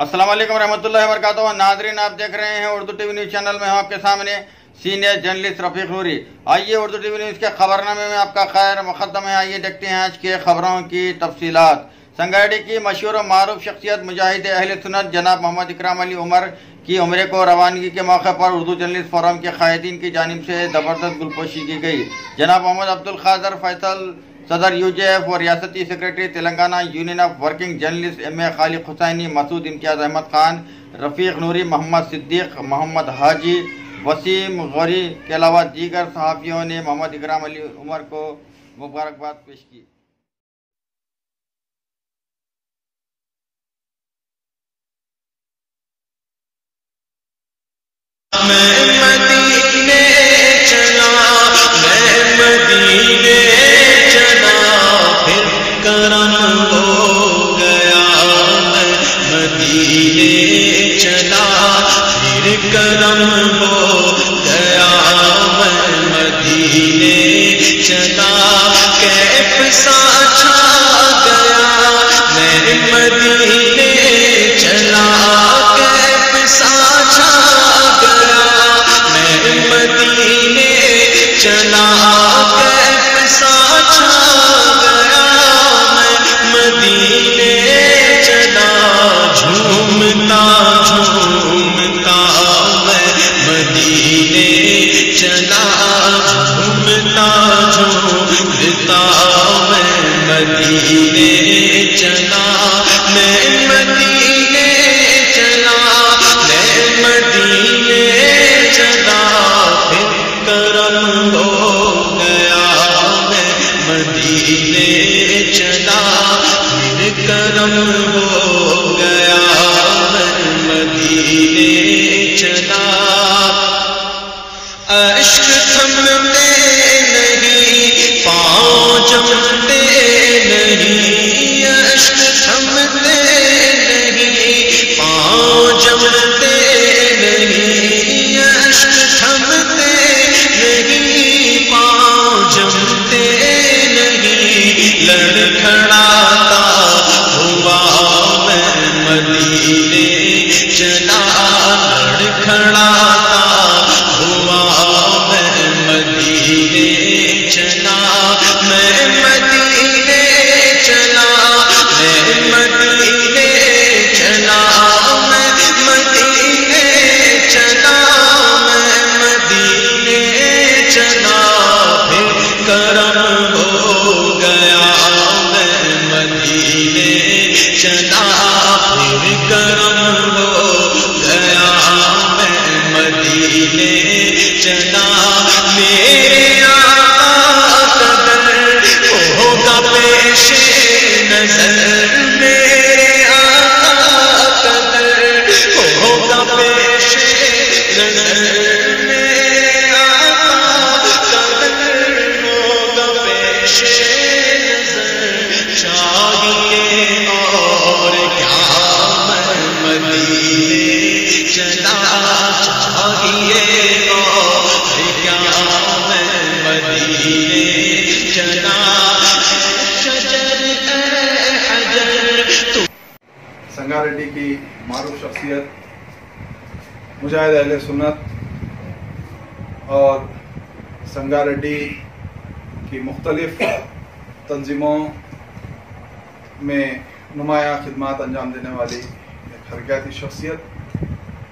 अस्सलाम वालेकुम रहमतुल्लाहि व बरकातहू। नाज़रीन, आप देख रहे हैं उर्दू टीवी न्यूज़ चैनल में। हम आपके सामने सीनियर जर्नलिस्ट रफीक नूरी। आइए उर्दू टीवी न्यूज़ के खबरनामे में आपका खैर मुक़द्दम है। आइए देखते हैं आज के खबरों की तफसीलात। संगारेड्डी की मशहूर और मारूफ शख्सियत मुजाहिद अहले सुन्नत जनाब मोहम्मद इकराम अली उमर की उम्रे को रवानगी के मौके पर उर्दू जर्नलिस्ट फोरम के कायदीन की जानिब से ज़बरदस्त गुलपोशी की गई। जनाब मोहम्मद अब्दुल क़ादिर फैसल सदर यूजेएफ और रियासती secretary Telangana union of working journalist M A Khalid Hussaini, Masood Imtiaz Ahmed Khan, Rafiq Noori, Mohammed Siddiq, Mohammed Haji, Waseem Gauri के अलावा दीगर सहाफ़ियों ने मोहम्मद इकराम अली उमर को मुबारकबाद पेश की। संगारेड्डी की मारूफ शख्सियत मुजाहिद अहले सुन्नत और संगारेड्डी की मुख्तलिफ तंजीमों में नुमाया खिदमात अंजाम देने वाली एक हरकती शख्सियत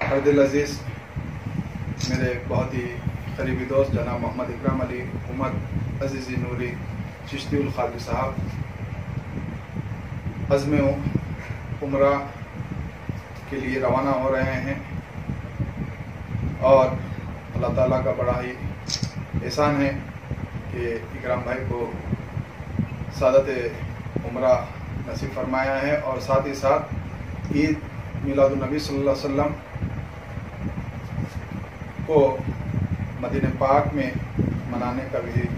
और दिल अजीज़ मेरे बहुत ही करीबी दोस्त जनाब मोहम्मद इकराम अली उमर अजीज़ी नूरी चिश्ती उल खालिद साहब अज़्म उम्रा के लिए रवाना हो रहे हैं और अल्लाह ताला का बड़ा ही एहसान है कि इकराम भाई को सादत उम्रा नसीब फरमाया है और साथ ही साथ ईद मिलादुन्नबी सल्लल्लाहु अलैहि वसल्लम को मदीने पाक में मनाने का भी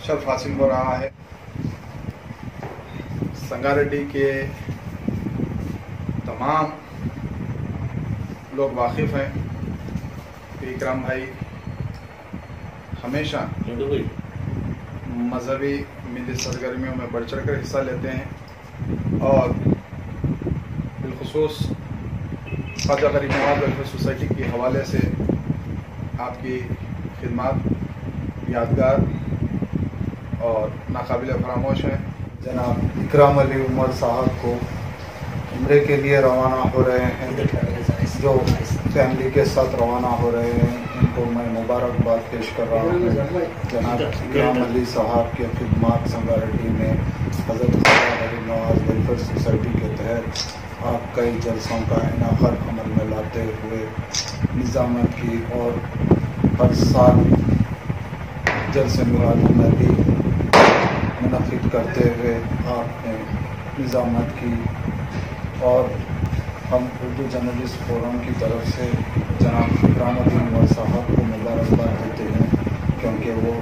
शर्फ हासिल हो रहा है। संगारेड्डी के तमाम लोग वाकिफ़ हैं कि इकराम भाई हमेशा मजहबी मिली सरगर्मियों में बढ़ चढ़ कर हिस्सा लेते हैं और बिलखुसूस ख्वाजा गरीब नवाज वेलफेयर सोसाइटी के हवाले से आपकी खिदमत यादगार और नाकाबिल फरामोश हैं। जनाब इकराम अली उमर साहब को उम्रे के लिए रवाना हो रहे हैं, जो फैमिली के साथ रवाना हो रहे हैं, इनको मैं मुबारकबाद पेश कर रहा हूँ। जनाब इकराम अली साहब के खिदमत संगारेड्डी में हज़रत ख्वाजा गरीब नवाज वेलफेयर सोसाइटी के तहत आप कई जलसों का इनाक़ाद अमल में लाते हुए निज़ामत की और हर साल जलसे मिलादुन नबी मुनक़िद करते हुए आपने निज़ामत की। और हम उर्दू जर्नलिस्ट फोरम की तरफ से जनाब इकराम अली उमर साहब को मुबारकबाद देते हैं, क्योंकि वो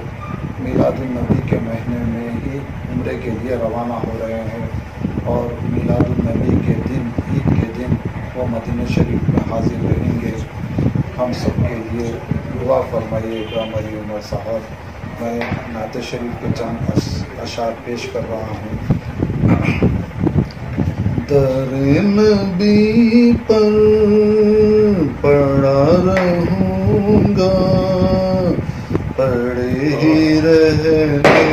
मिलादुन नबी के महीने में ही उम्रे के लिए रवाना हो रहे हैं और मिलादुन नबी के दिन, ईद के दिन वो मदीना शरीफ में हाजिर रहेंगे। हम सब के लिए दुआ फरमाइए इकराम अली उमर साहब। मैं नात शरीफ के चंद अशार पेश कर रहा हूँ। दर नबी पर पड़ा रहूँगा, पड़े ही रहने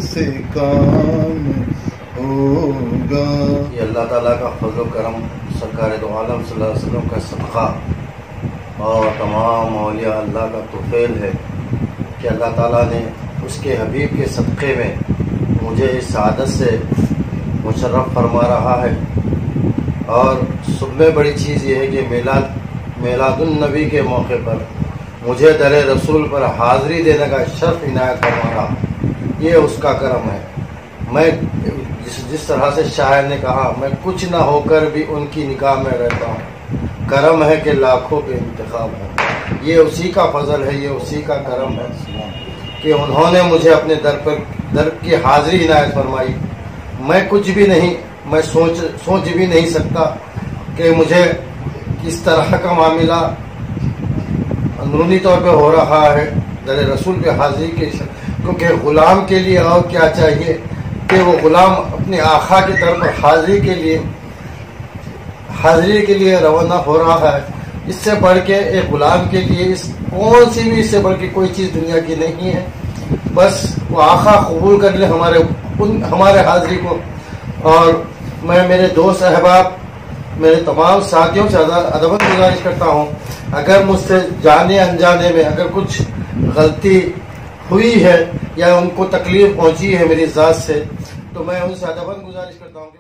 से काम होगा। ये अल्लाह ताला का फज़ल व करम, सरकार दो आलम सल्लल्लाहु अलैहि वसल्लम का सदक़ा और तमाम औलिया अल्लाह का तोफ़ैल है कि अल्लाह ताला ने उसके हबीब के सदक़े में मुझे इस सआदत से मुशर्रफ फरमा रहा है। और सब में बड़ी चीज़ ये है कि मिलादुन नबी के मौके पर मुझे दरे रसूल पर हाज़री देने का शर्फ इनायत फरमा रहा, ये उसका करम है। मैं जिस तरह से शायर ने कहा, मैं कुछ ना होकर भी उनकी निगाह में रहता हूँ, करम है कि लाखों के इंतखाब है। ये उसी का फजल है, ये उसी का करम है कि उन्होंने मुझे अपने दर की हाज़री इनायत फरमाई। मैं कुछ भी नहीं, मैं सोच भी नहीं सकता कि मुझे किस तरह का मामला अंदरूनी तौर पे हो रहा है दर रसूल पे हाज़री के, क्योंकि ग़ुलाम के लिए और क्या चाहिए कि वो ग़ुलाम अपने आका की तरफ हाज़री के लिए रवाना हो रहा है। इससे बढ़ के एक ग़ुलाम के लिए कौन सी भी इससे बढ़ के कोई चीज़ दुनिया की नहीं है। बस वो आका कबूल कर ले हमारे हाज़री को। और मैं मेरे दोस्त अहबाब, मेरे तमाम साथियों से अदबन गुजारिश करता हूँ, अगर मुझसे जाने अनजाने में अगर कुछ गलती हुई है या उनको तकलीफ पहुँची है मेरी ज़ात से, तो मैं उनसे अदबन गुजारिश करता हूँ।